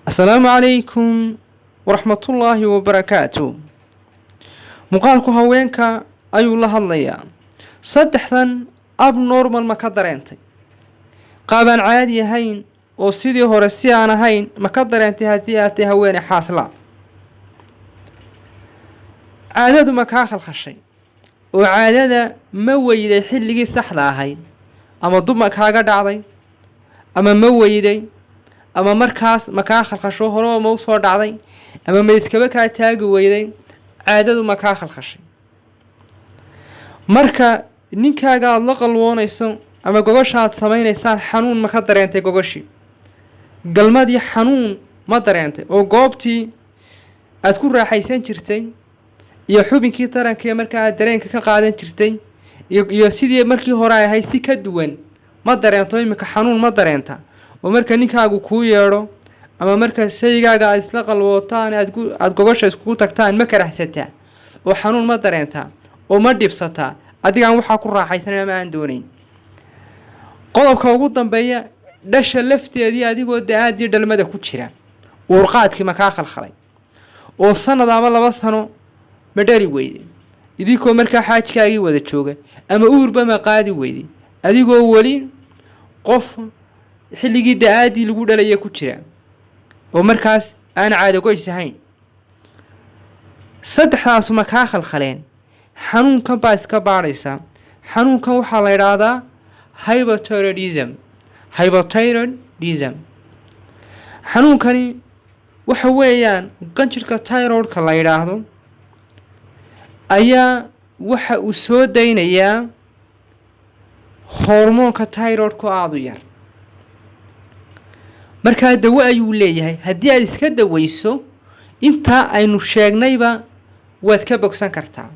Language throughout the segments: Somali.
السلام عليكم ورحمة الله وبركاته. مقالكو هوينكا أيو الله الليا صدحثا أب نورمال ما كدرينتي قابان عادي هين وصيدي هورسي أنا هين ما كدرينتي هاتي هويني حاصلة عادة ما كاخل خشي وعادة مويدي حلقي سحلا هين أما ضم كاقا دعضي أما مويدي ama markaas makaa khalkhasho hore ma u soo dhacday ama ma iskaba kaa taagi weyday caadadu makaa khalkhashay marka ninkaaga aad la qalwoonayso ama gogosha aad samaynaysaan xanuun ma ka dareentay gogoshii galmadii xanuun ma dareentay oo goobtii aad ku raaxaysan jirtay iyo xubinkii taranka markaa aad dareenka ka qaadan jirtay iyo sidii markii hore ay ahayd si ka duwan ma dareento imika xanuun ma dareenta oo marka ninkaagu ku yeero ama marka saygaaga aad isla qalwootaan aad gogosha isku tagtaan ma karaxsataa oo xanuun ma dareenta oo ma dhibsata adigaan waxa ku raaxaysanaa ma aan doonayn qodobka ugu dambeeya dhasha lafteedii adigoo daadii dhalmada ku jira uurqaadkii ma ka khalkhalay oo sanad ama 2 sano ma dhali weyday idinko marka xaajkaagii wada jooga ama uurba ma qaadi weyday adigoo wali qof xilligii daadii lagu dhalay ku jira oo markaas aan caado goys ahayn saddexdaas ma ka khalkhaleen xanuunkan baa iska baaraysa xanuunkan waxa la yiraahdaa hypothyroidism xanuunkani waxa weeyaan qanjirka thyroidka la yiraahdo ayaa waxa uu soo daynayaa hormoonka thyroidku aad u yar marka dawo ayuu leeyahay haddii aad iska dawayso inta aynu sheegnayba waad ka bogsan kartaa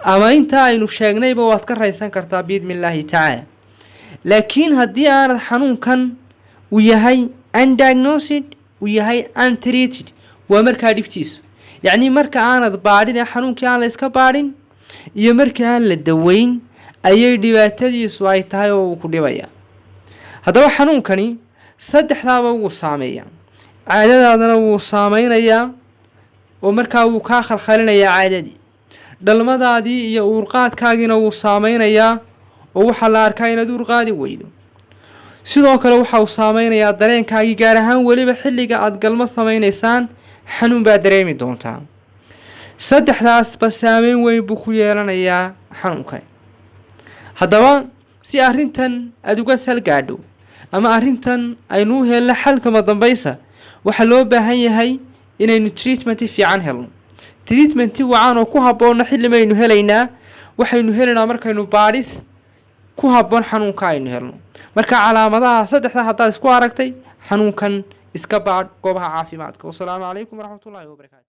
ama inta aynu sheegnayba waad ka raysan kartaa biidmillaahi tacaala laakiin haddii aanad xanuunkan uu yahay undiagnosed uu yahay untreated waa markaa dhibtiisu yacni marka aanad baadhin xanuunkii aan la iska baadhin iyo marka aan la daweyn ayay dhibaatadiisu ay tahay oo uu ku dhibaya haddaba xanuunkani saddexdaaba wuu saameeyaa caadadaadana wuu saameynayaa oo markaa wuu kaa khalkhalinayaa caadadii dhalmadaadii iyo uurqaadkaagiina wuu saameynayaa oo waxaa la arkaa inaad uurqaadi weydo sidoo kale waxa uu saameynayaa dareenkaagii gaar ahaan weliba xilliga aad galmo samaynaysaan xanuun baa dareemi doontaa saddexdaasba saameyn weyn buu ku yeelanayaa xanuunkani haddaba si arrintan aad uga salgaadho ama arrintan aynu helno xalka dambaysa waxa loo baahan yahay inaynu treatment fiican helno treatment wacan oo ku haboon xillimaynu helaynaa waxaynu helaynaa markaynu baadhis ku haboon xanuunka aynu helno marka calaamadaha saddexda hadda isku aragtay xanuunkan iska baadh goobaha caafimaadka. Wassalaamu calaykum waraxmatullaahi wabarakaatuh.